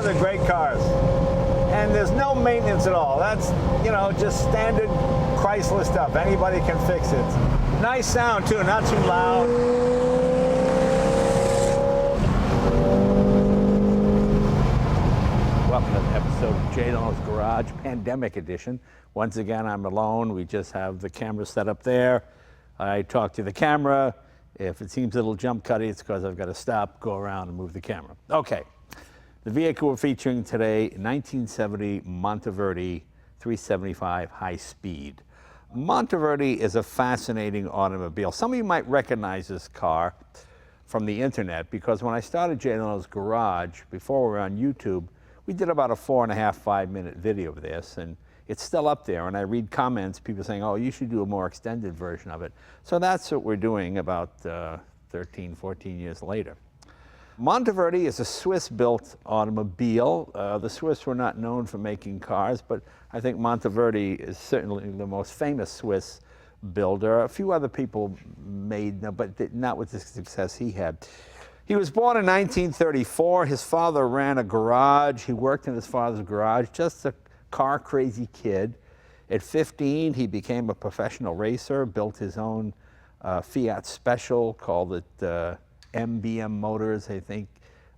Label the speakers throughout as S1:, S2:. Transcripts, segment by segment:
S1: they're great cars. And there's no maintenance at all. That's, you know, just standard Chrysler stuff. Anybody can fix it. Nice sound too, not too loud. Welcome to the episode of Jay Leno's Garage, Pandemic Edition. Once again, I'm alone. We just have the camera set up there. I talk to the camera. If it seems a little jump cutty, it's because I've got to stop, go around, and move the camera. Okay. The vehicle we're featuring today, 1970 Monteverdi 375 High Speed. Monteverdi is a fascinating automobile. Some of you might recognize this car from the internet because when I started Jay Leno's Garage, before we were on YouTube, we did about a 4.5, 5-minute video of this, and it's still up there. And I read comments, people saying, oh, you should do a more extended version of it. So that's what we're doing about 13, 14 years later. Monteverdi is a Swiss-built automobile. The Swiss were not known for making cars, but I think Monteverdi is certainly the most famous Swiss builder. A few other people made, but not with the success he had. He was born in 1934. His father ran a garage. He worked in his father's garage, just a car-crazy kid. At 15, he became a professional racer, built his own Fiat Special, called it MBM Motors, I think.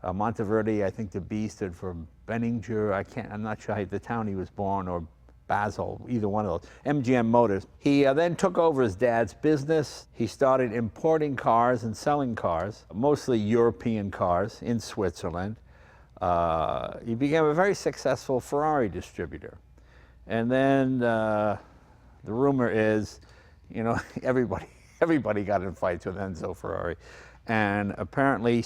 S1: Monteverdi, I think the B stood for Benninger. I'm not sure the town he was born, or Basel, either one of those. MGM Motors. He then took over his dad's business. He started importing cars and selling cars, mostly European cars in Switzerland. He became a very successful Ferrari distributor. And then the rumor is, you know, everybody got in fights with Enzo Ferrari. And apparently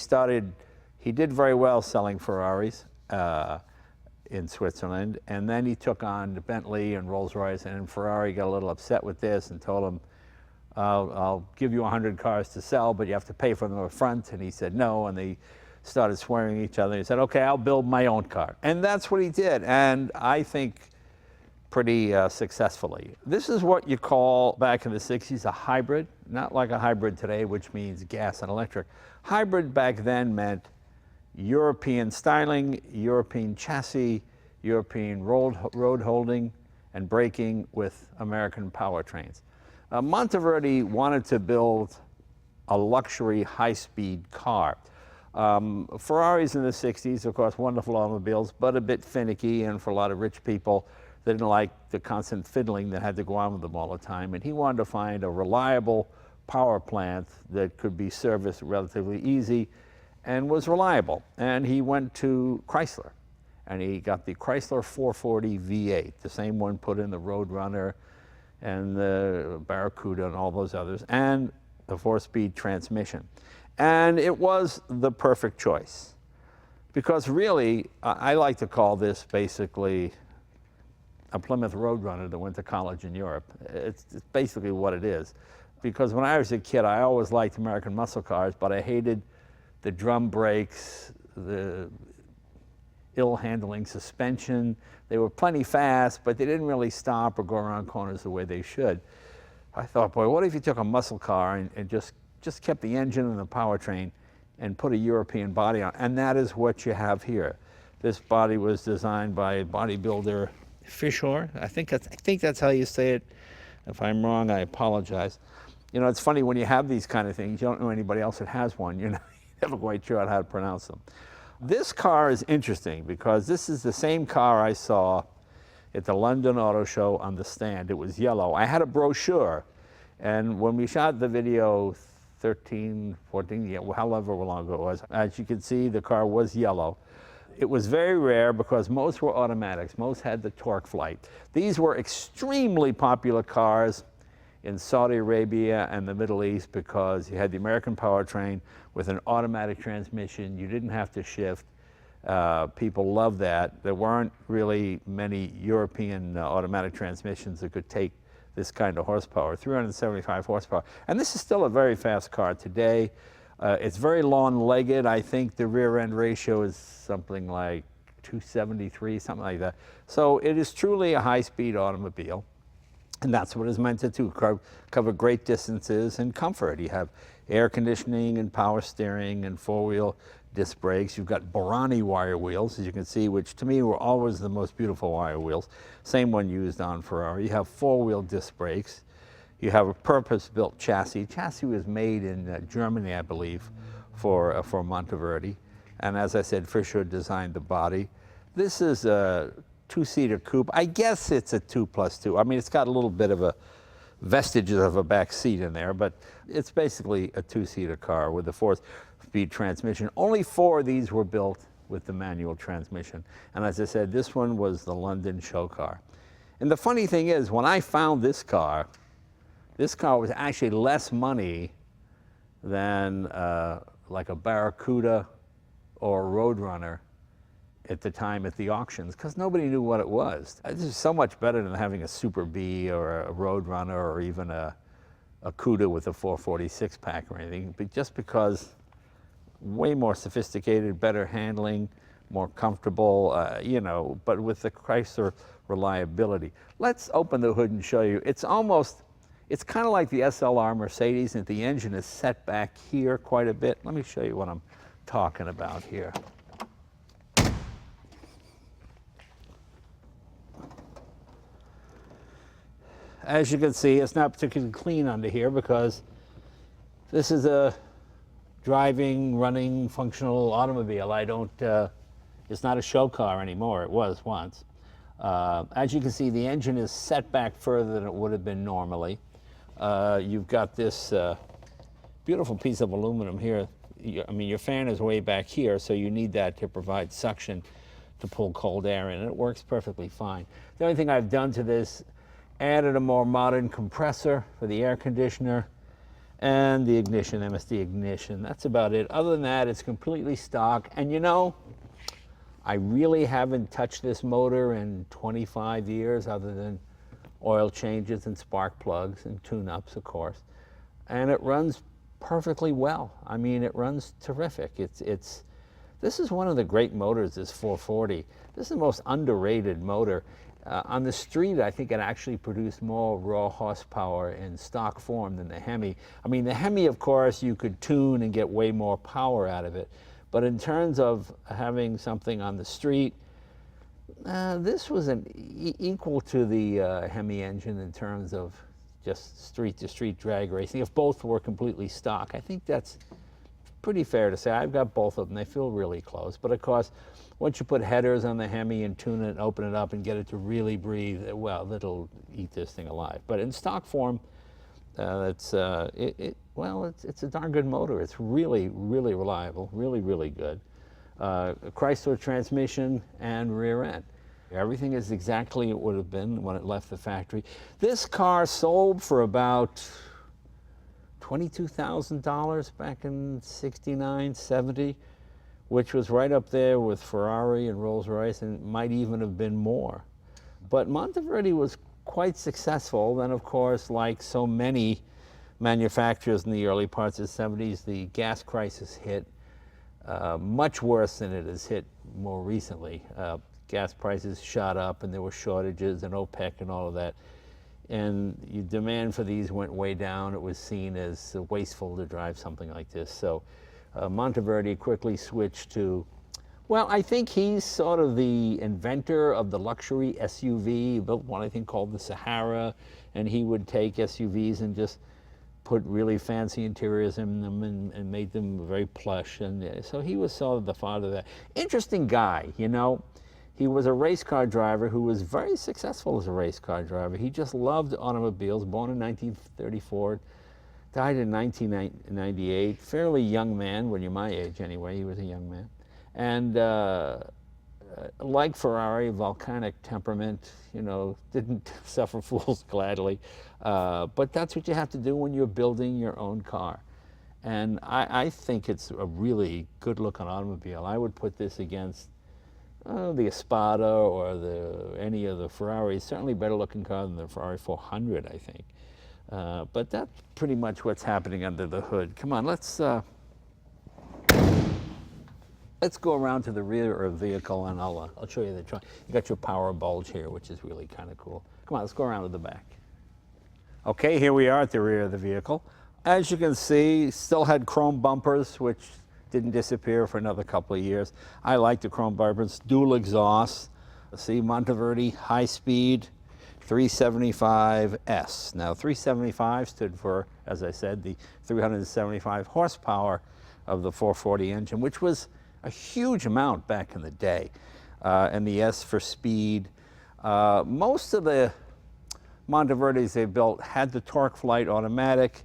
S1: he did very well selling Ferraris in Switzerland. And then he took on the Bentley and Rolls-Royce, and Ferrari got a little upset with this and told him, I'll give you 100 cars to sell, but you have to pay for them up front. And he said no, and they started swearing at each other. He said, okay, I'll build my own car. And that's what he did, and I think pretty successfully. This is what you call, back in the 60s, a hybrid. Not like a hybrid today, which means gas and electric. Hybrid back then meant European styling, European chassis, European road holding and braking with American powertrains. Monteverdi wanted to build a luxury high-speed car. Ferraris in the 60s, of course, wonderful automobiles, but a bit finicky, and for a lot of rich people, they didn't like the constant fiddling that had to go on with them all the time. And he wanted to find a reliable power plant that could be serviced relatively easy and was reliable. And he went to Chrysler, and he got the Chrysler 440 V8, the same one put in the Roadrunner and the Barracuda and all those others, and the 4-speed transmission. And it was the perfect choice, because really, I like to call this basically a Plymouth Roadrunner that went to college in Europe. It's basically what it is. Because when I was a kid, I always liked American muscle cars, but I hated the drum brakes, the ill-handling suspension. They were plenty fast, but they didn't really stop or go around corners the way they should. I thought, boy, what if you took a muscle car and just kept the engine and the powertrain and put a European body on? And that is what you have here. This body was designed by bodybuilder Fischer. I think that's how you say it. If I'm wrong, I apologize. You know, it's funny when you have these kind of things, you don't know anybody else that has one. You're never quite sure how to pronounce them. This car is interesting because this is the same car I saw at the London Auto Show on the stand. It was yellow. I had a brochure, and when we shot the video 13, 14, yeah, however long ago it was, as you can see, the car was yellow. It was very rare because most were automatics. Most had the torque flight. These were extremely popular cars in Saudi Arabia and the Middle East because you had the American powertrain with an automatic transmission. You didn't have to shift. People loved that. There weren't really many European automatic transmissions that could take this kind of horsepower, 375 horsepower. And this is still a very fast car today. It's very long-legged. I think the rear-end ratio is something like 273, something like that. So it is truly a high-speed automobile. And that's what it's meant to do, cover great distances and comfort. You have air conditioning and power steering and four-wheel disc brakes. You've got Borani wire wheels, as you can see, which to me were always the most beautiful wire wheels. Same one used on Ferrari. You have four-wheel disc brakes. You have a purpose-built chassis. Chassis was made in Germany, I believe, for Monteverdi. And as I said, Fischer designed the body. This is a two-seater coupe. I guess it's a 2+2. I mean, it's got a little bit of a vestiges of a back seat in there, but it's basically a two-seater car with a 4-speed transmission. Only 4 of these were built with the manual transmission. And as I said, this one was the London show car. And the funny thing is, when I found this car was actually less money than like a Barracuda or a Roadrunner at the time at the auctions, because nobody knew what it was. This is so much better than having a Super B or a Roadrunner or even a Cuda with a 446 pack or anything, but just because way more sophisticated, better handling, more comfortable, you know, but with the Chrysler reliability. Let's open the hood and show you. It's kind of like the SLR Mercedes, and the engine is set back here quite a bit. Let me show you what I'm talking about here. As you can see, it's not particularly clean under here because this is a driving, running, functional automobile. It's not a show car anymore. It was once. As you can see, the engine is set back further than it would have been normally. You've got this beautiful piece of aluminum here. I mean, your fan is way back here, so you need that to provide suction to pull cold air in, and it works perfectly fine. The only thing I've done to this, added a more modern compressor for the air conditioner and the ignition, MSD ignition. That's about it. Other than that, it's completely stock. And you know, I really haven't touched this motor in 25 years other than oil changes and spark plugs and tune-ups, of course. And it runs perfectly well. I mean, it runs terrific. This is one of the great motors, this 440. This is the most underrated motor. On the street, I think it actually produced more raw horsepower in stock form than the Hemi. I mean, the Hemi, of course, you could tune and get way more power out of it. But in terms of having something on the street, this was equal to the Hemi engine in terms of just street-to-street drag racing. If both were completely stock, I think that's pretty fair to say. I've got both of them. They feel really close. But of course, once you put headers on the Hemi and tune it, open it up, and get it to really breathe, well, that'll eat this thing alive. But in stock form, it's a darn good motor. It's really, really reliable, really, really good. Chrysler transmission and rear end. Everything is exactly it would have been when it left the factory. This car sold for about $22,000 back in '69, '70, which was right up there with Ferrari and Rolls-Royce, and might even have been more. But Monteverdi was quite successful. Then, of course, like so many manufacturers in the early parts of the '70s, the gas crisis hit much worse than it has hit more recently. Gas prices shot up, and there were shortages and OPEC and all of that. And the demand for these went way down. It was seen as wasteful to drive something like this. So Monteverdi quickly switched to, well, I think he's sort of the inventor of the luxury SUV. He built one, I think, called the Sahara, and he would take SUVs and just put really fancy interiors in them and made them very plush. And so he was sort of the father of that. Interesting guy, you know. He was a race car driver who was very successful as a race car driver. He just loved automobiles, born in 1934, died in 1998, fairly young man, when you're my age anyway, he was a young man. And like Ferrari, volcanic temperament, you know, didn't suffer fools gladly. But that's what you have to do when you're building your own car. And I think it's a really good looking automobile. I would put this against the Spyder or any of the Ferraris. Certainly better looking car than the Ferrari 400, I think. But that's pretty much what's happening under the hood. Come on, let's go around to the rear of the vehicle, and I'll show you the trunk. You got your power bulge here, which is really kind of cool. Come on, let's go around to the back. Okay, here we are at the rear of the vehicle. As you can see, still had chrome bumpers, which didn't disappear for another couple of years. I like the chrome bumpers, dual exhaust. See, Monteverdi High Speed 375S. Now, 375 stood for, as I said, the 375 horsepower of the 440 engine, which was a huge amount back in the day. And the S for speed. Most of the Monteverdis they built had the torque flight automatic.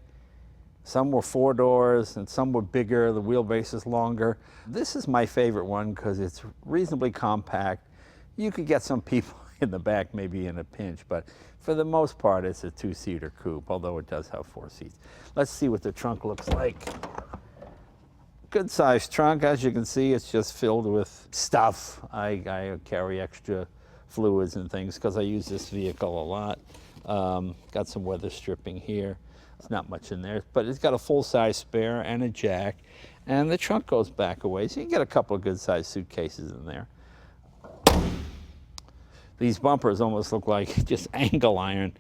S1: Some were 4 doors and some were bigger, the wheelbase is longer. This is my favorite one because it's reasonably compact. You could get some people in the back maybe in a pinch, but for the most part it's a 2-seater coupe, although it does have 4 seats. Let's see what the trunk looks like. Good sized trunk, as you can see, it's just filled with stuff. I carry extra fluids and things because I use this vehicle a lot. Got some weather stripping here. It's not much in there, but it's got a full-size spare and a jack, and the trunk goes back a ways. So you can get a couple of good-sized suitcases in there. These bumpers almost look like just angle iron.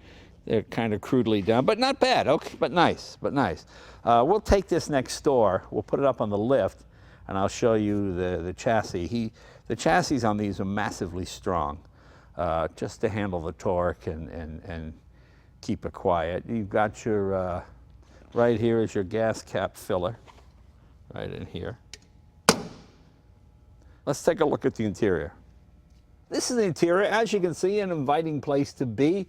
S1: They're kind of crudely done, but not bad. Okay, but nice, but nice. We'll take this next door. We'll put it up on the lift, and I'll show you the chassis. The chassis on these are massively strong, just to handle the torque and keep it quiet. You've got your, right here is your gas cap filler, right in here. Let's take a look at the interior. This is the interior. As you can see, an inviting place to be.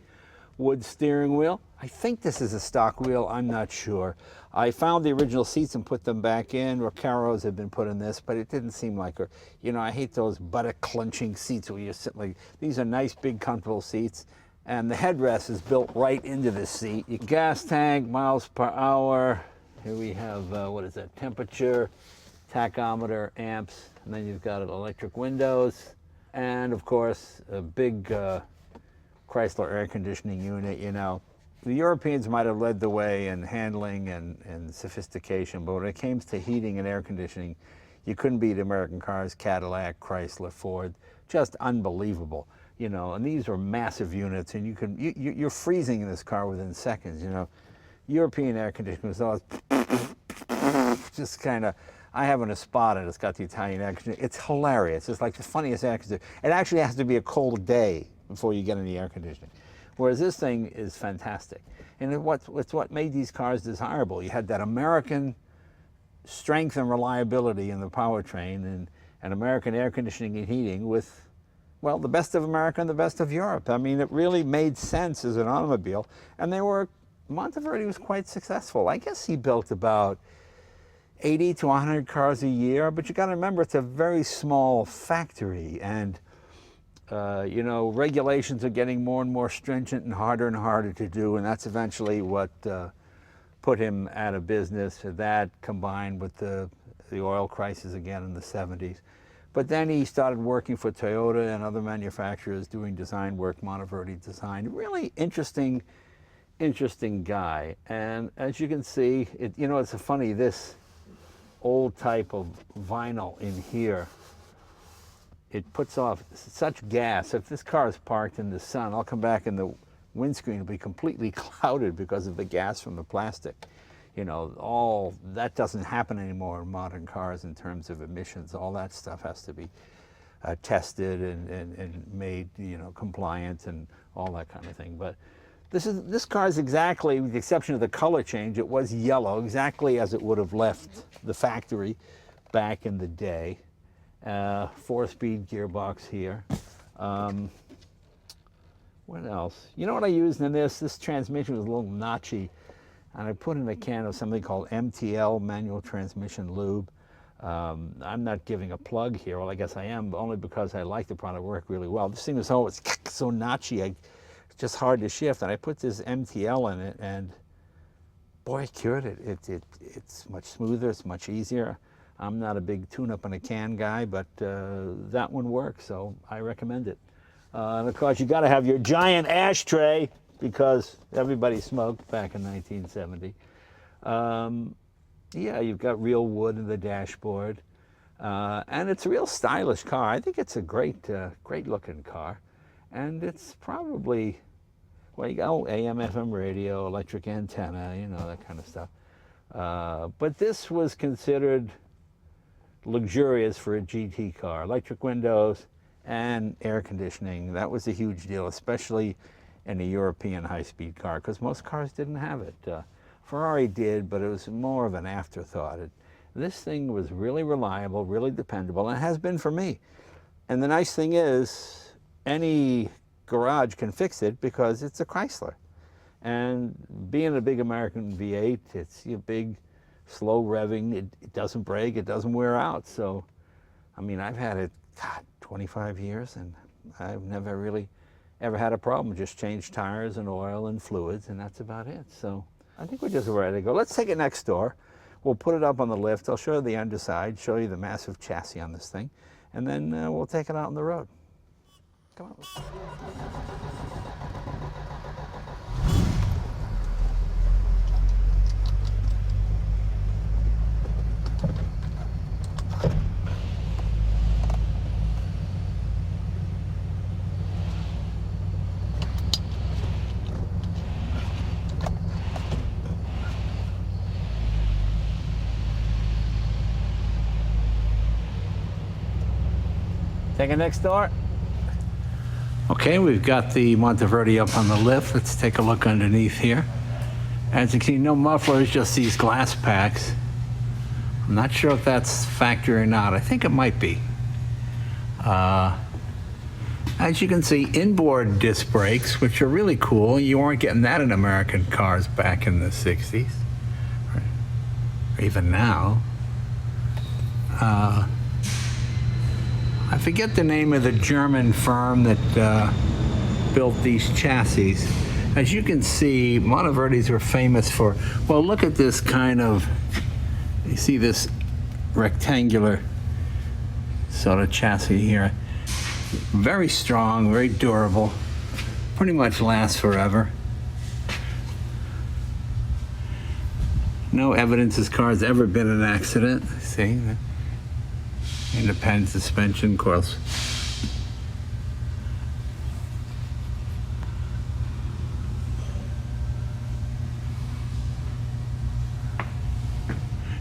S1: Wood steering wheel. I think this is a stock wheel, I'm not sure. I found the original seats and put them back in. Recaros had been put in this, but it didn't seem like her. You know, I hate those buttock clenching seats where you sit like, these are nice, big, comfortable seats. And the headrest is built right into this seat. Your gas tank, miles per hour. Here we have, what is that, temperature, tachometer, amps, and then you've got electric windows. And of course, a big Chrysler air conditioning unit. You know, the Europeans might have led the way in handling and sophistication, but when it came to heating and air conditioning, you couldn't beat American cars, Cadillac, Chrysler, Ford, just unbelievable. You know, and these are massive units, and you're freezing in this car within seconds. You know, European air conditioning was always just kind of. I haven't a spot and it's got the Italian air conditioning. It's hilarious. It's like the funniest air conditioning. It actually has to be a cold day before you get any air conditioning. Whereas this thing is fantastic. And it's what made these cars desirable. You had that American strength and reliability in the powertrain and American air conditioning and heating with, well, the best of America and the best of Europe. I mean, it really made sense as an automobile. And Monteverdi was quite successful. I guess he built about 80 to 100 cars a year, but you got to remember it's a very small factory, and you know, regulations are getting more and more stringent and harder to do, and that's eventually what put him out of business. That combined with the oil crisis again in the 70s. But then he started working for Toyota and other manufacturers doing design work, Monteverdi design. Really interesting guy. And as you can see, you know, it's funny, this old type of vinyl in here, it puts off such gas. If this car is parked in the sun, I'll come back and the windscreen will be completely clouded because of the gas from the plastic. You know, all that doesn't happen anymore in modern cars in terms of emissions. All that stuff has to be tested and made, you know, compliant and all that kind of thing. But this car is exactly, with the exception of the color change, it was yellow, exactly as it would have left the factory back in the day. 4-speed gearbox here. What else? You know what I used in this? This transmission was a little notchy, and I put in a can of something called MTL, manual transmission lube. I'm not giving a plug here, well, I guess I am, but only because I like the product, work really well. This thing was always so notchy, it's just hard to shift, and I put this MTL in it, and boy, it cured it. It's much smoother, it's much easier. I'm not a big tune-up in a can guy, but that one works, so I recommend it. And of course, you got to have your giant ashtray because everybody smoked back in 1970. Yeah, you've got real wood in the dashboard, and it's a real stylish car. I think it's a great looking car, and it's probably, Well, you go AM, FM radio, electric antenna, you know, that kind of stuff. But this was considered luxurious for a GT car. Electric windows and air conditioning. That was a huge deal, especially in a European high-speed car, because most cars didn't have it. Ferrari did, but it was more of an afterthought. This thing was really reliable, really dependable, and it has been for me. And the nice thing is, any garage can fix it because it's a Chrysler. And being a big American V8, it's a big, slow revving. It doesn't break, it doesn't wear out. So, I mean, I've had it, God, 25 years, and I've never really ever had a problem. Just changed tires and oil and fluids, and that's about it. So I think we're just ready to go. Let's take it next door. We'll put it up on the lift. I'll show you the underside, show you the massive chassis on this thing, and then we'll take it out on the road. Come on. Take it next door. Okay, we've got the Monteverdi up on the lift. Let's take a look underneath here. As you can see, no mufflers, just these glass packs. I'm not sure if that's factory or not. I think it might be. As you can see, inboard disc brakes, which are really cool. You weren't getting that in American cars back in the 60s, or even now. I forget the name of the German firm that built these chassis. As you can see, Monteverdis were famous for, well, look at this kind of, you see this rectangular sort of chassis here. Very strong, very durable, pretty much lasts forever. No evidence this car's ever been in an accident. See? Independent suspension, of course.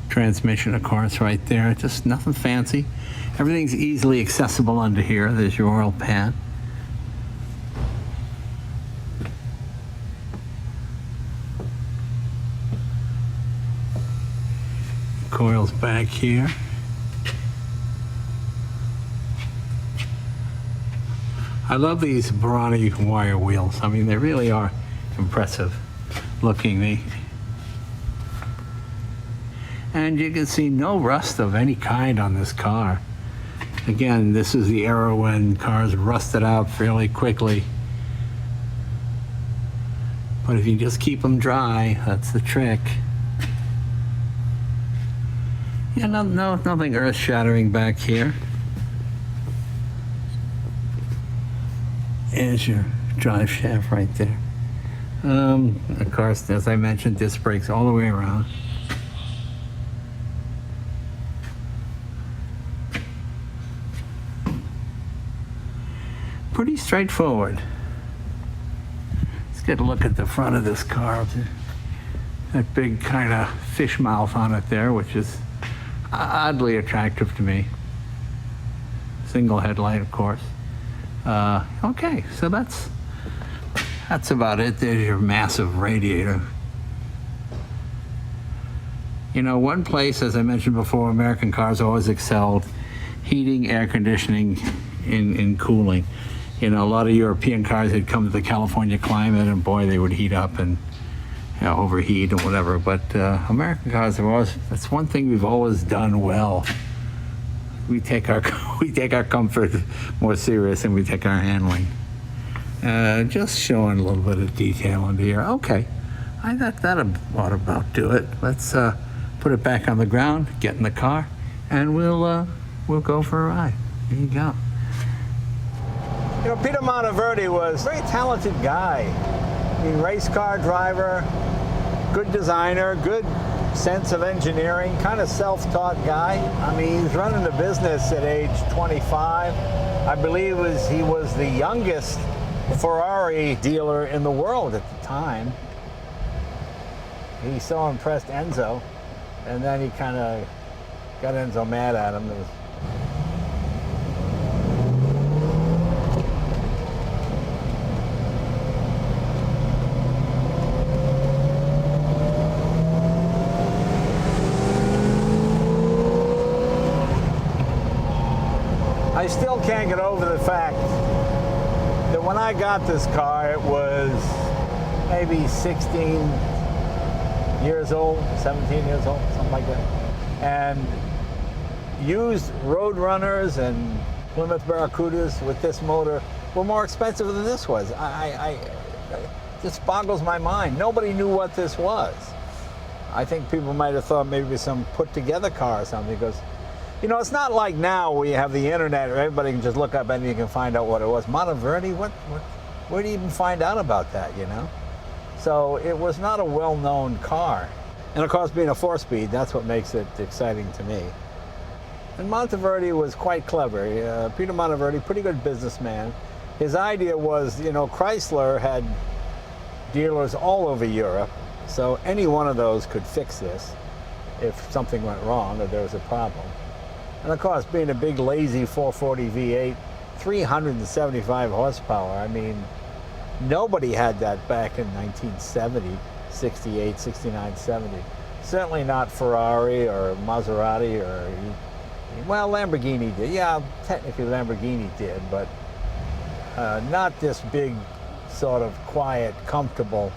S1: Transmission, of course, right there. Just nothing fancy. Everything's easily accessible under here. There's your oil pan. Coils back here. I love these Barani wire wheels. I mean, they really are impressive looking. And you can see no rust of any kind on this car. Again, this is the era when cars rusted out fairly quickly. But if you just keep them dry, that's the trick. Yeah, nothing earth-shattering back here. There's your drive shaft right there. Of course, as I mentioned, disc brakes all the way around. Pretty straightforward. Let's get a look at the front of this car. That big kind of fish mouth on it there, which is oddly attractive to me. Single headlight, of course. Okay, so that's about it. There's your massive radiator. You know, one place, as I mentioned before, American cars always excelled: heating, air conditioning, in cooling. You know, a lot of European cars had come to the California climate, and boy, they would heat up and overheat and whatever. But American cars have always, that's one thing we've always done well. We take our comfort more serious than we take our handling. Just showing a little bit of detail under here. Okay, I thought that ought about do it. Let's put it back on the ground, get in the car, and we'll go for a ride. There you go. You know, Peter Monteverdi was a very talented guy. I mean, race car driver, good designer, good sense of engineering, kind of self-taught guy. I mean, he's running the business at age 25. I believe he was the youngest Ferrari dealer in the world at the time. He so impressed Enzo, and then he kind of got Enzo mad at him. I still can't get over the fact that when I got this car, it was maybe 16 years old, 17 years old, something like that. And used Roadrunners and Plymouth Barracudas with this motor were more expensive than this was. This boggles my mind. Nobody knew what this was. I think people might have thought maybe some put-together car or something, because you know, it's not like now where you have the internet where everybody can just look up and you can find out what it was. Monteverdi, where do you even find out about that, you know? So it was not a well-known car. And of course, being a 4-speed, that's what makes it exciting to me. And Monteverdi was quite clever. Peter Monteverdi, pretty good businessman. His idea was, you know, Chrysler had dealers all over Europe, so any one of those could fix this if something went wrong or there was a problem. And of course, being a big, lazy 440 V8, 375 horsepower, I mean, nobody had that back in 1970, 68, 69, 70. Certainly not Ferrari or Maserati or, well, Lamborghini did. Yeah, technically Lamborghini did, but not this big, sort of quiet, comfortable,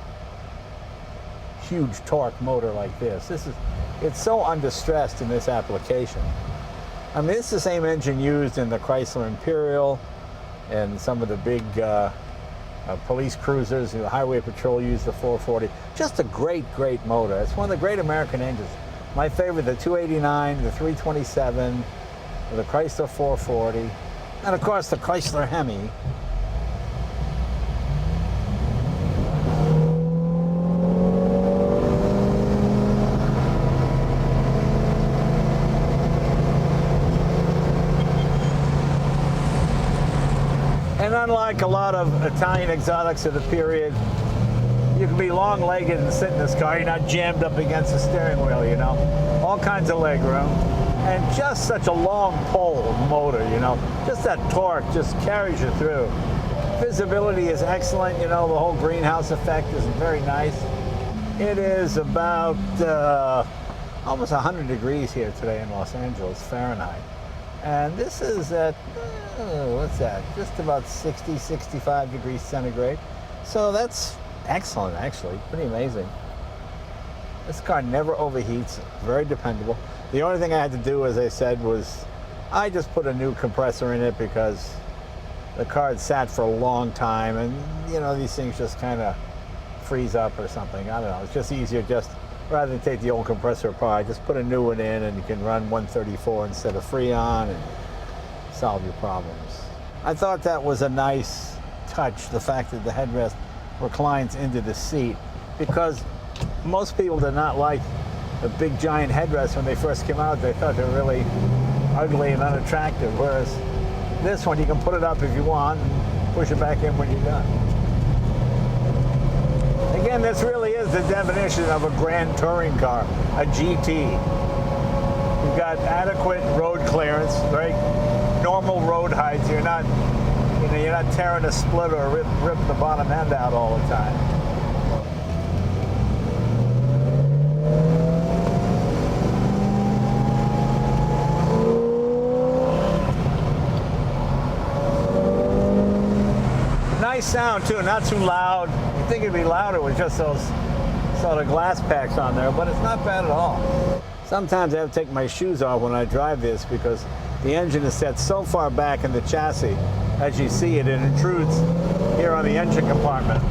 S1: huge torque motor like this. It's so understressed in this application. I mean, it's the same engine used in the Chrysler Imperial and some of the big police cruisers. The Highway Patrol used the 440. Just a great, great motor. It's one of the great American engines. My favorite, the 289, the 327, the Chrysler 440, and of course the Chrysler Hemi. And unlike a lot of Italian exotics of the period, you can be long-legged and sit in this car. You're not jammed up against the steering wheel, you know. All kinds of leg room. And just such a long pole motor, you know. Just that torque just carries you through. Visibility is excellent, you know. The whole greenhouse effect is very nice. It is about almost 100 degrees here today in Los Angeles, Fahrenheit. And this is at, what's that? Just about 60, 65 degrees centigrade. So that's excellent, actually. Pretty amazing. This car never overheats, very dependable. The only thing I had to do, as I said, was I just put a new compressor in it because the car had sat for a long time, and you know, these things just kind of freeze up or something. I don't know. It's just easier, just rather than take the old compressor apart, just put a new one in and you can run 134 instead of Freon and solve your problems. I thought that was a nice touch, the fact that the headrest reclines into the seat, because most people did not like the big giant headrests when they first came out. They thought they were really ugly and unattractive, whereas this one you can put it up if you want and push it back in when you're done. Again, this really is the definition of a grand touring car, a GT. You've got adequate road clearance, very normal road heights. You're not tearing a splitter or rip the bottom end out all the time. Nice sound too, not too loud. You'd think it'd be louder with just those sort of glass packs on there, but it's not bad at all. Sometimes I have to take my shoes off when I drive this because the engine is set so far back in the chassis. As you see it intrudes here on the engine compartment.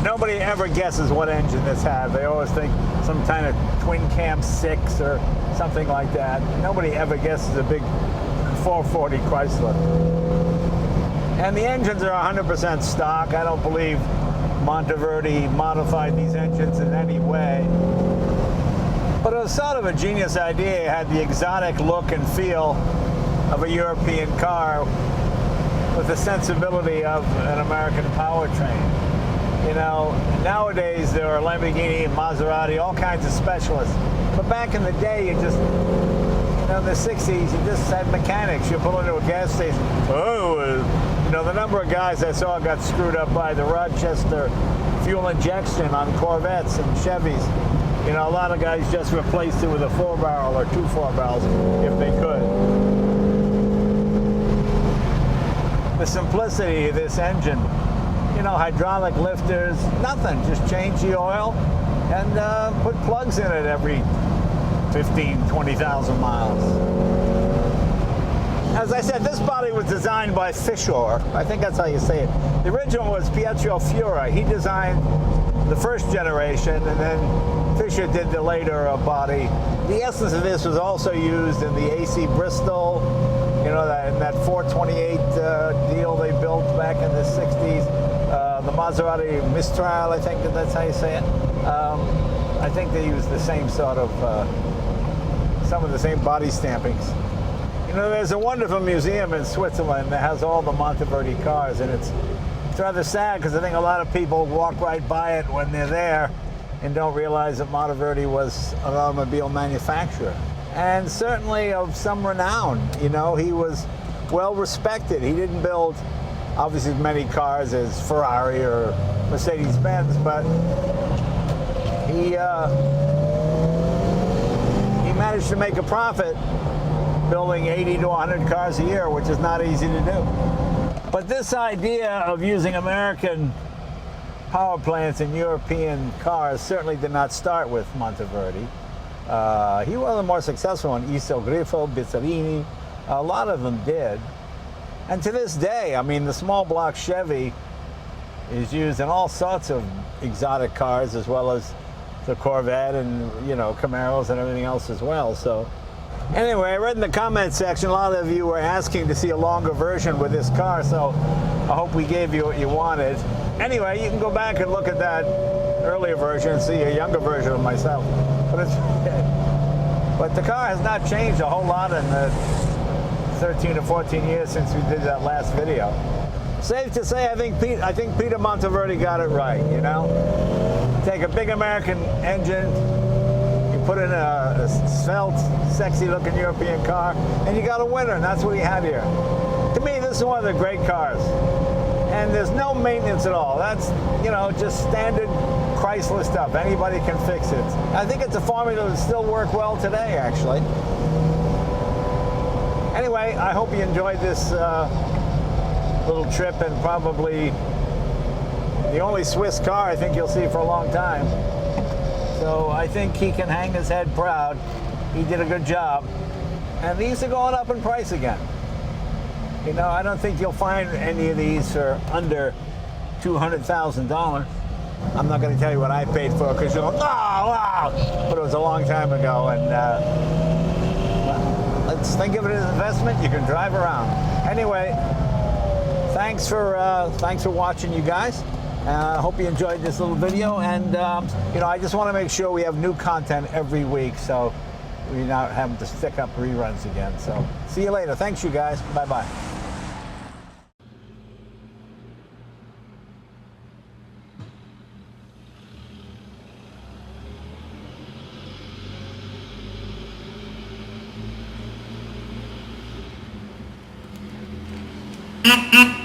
S1: Nobody ever guesses what engine this has. They always think some kind of twin cam 6 or something like that. Nobody ever guesses a big 440 Chrysler. And the engines are 100% stock. I don't believe Monteverdi modified these engines in any way. But it was sort of a genius idea. It had the exotic look and feel of a European car
S2: with the sensibility of an American powertrain. You know, nowadays there are Lamborghini and Maserati, all kinds of specialists. But back in the day, you just, you know, in the 60s, you just had mechanics. You pull into a gas station. You know, the number of guys I saw got screwed up by the Rochester fuel injection on Corvettes and Chevys. You know, a lot of guys just replaced it with a 4-barrel or 2 4-barrels if they could. The simplicity of this engine, you know, hydraulic lifters, nothing, just change the oil and put plugs in it every 15, 20,000 miles. As I said, this body was designed by Fisher. I think that's how you say it. The original was Pietro Fiore. He designed the first generation, and then Fisher did the later body. The essence of this was also used in the AC Bristol, you know, that 428 deal they built back in the 60s. The Maserati Mistral, I think that's how you say it. I think they use the same sort of, some of the same body stampings. You know, there's a wonderful museum in Switzerland that has all the Monteverdi cars, and it's rather sad because I think a lot of people walk right by it when they're there and don't realize that Monteverdi was an automobile manufacturer. And certainly of some renown. You know, he was well respected. He didn't build obviously as many cars as Ferrari or Mercedes-Benz, but he managed to make a profit building 80 to 100 cars a year, which is not easy to do. But this idea of using American power plants in European cars certainly did not start with Monteverdi. He was the more successful one, Iso Grifo, Bizzarini, a lot of them did. And to this day, I mean, the small block Chevy is used in all sorts of exotic cars, as well as the Corvette and, you know, Camaros and everything else as well. So anyway, I read in the comment section, a lot of you were asking to see a longer version with this car, so I hope we gave you what you wanted. Anyway, you can go back and look at that earlier version and see a younger version of myself. But the car has not changed a whole lot in the 13 or 14 years since we did that last video. Safe to say, I think Peter Monteverdi got it right, you know? Take a big American engine, you put in a svelte, sexy-looking European car, and you got a winner, and that's what he had here. To me, this is one of the great cars. And there's no maintenance at all. That's, you know, just standard Chrysler stuff. Anybody can fix it. I think it's a formula that still works well today, actually. Anyway, I hope you enjoyed this little trip, and probably the only Swiss car I think you'll see for a long time. So I think he can hang his head proud. He did a good job. And these are going up in price again. You know, I don't think you'll find any of these for under $200,000. I'm not going to tell you what I paid for, because you'll go, oh, wow! But it was a long time ago, and well, let's think of it as an investment. You can drive around. Anyway, thanks for watching, you guys. I hope you enjoyed this little video, and you know, I just want to make sure we have new content every week, so we're not having to stick up reruns again. So see you later. Thanks, you guys. Bye-bye.
S3: Mm-hmm.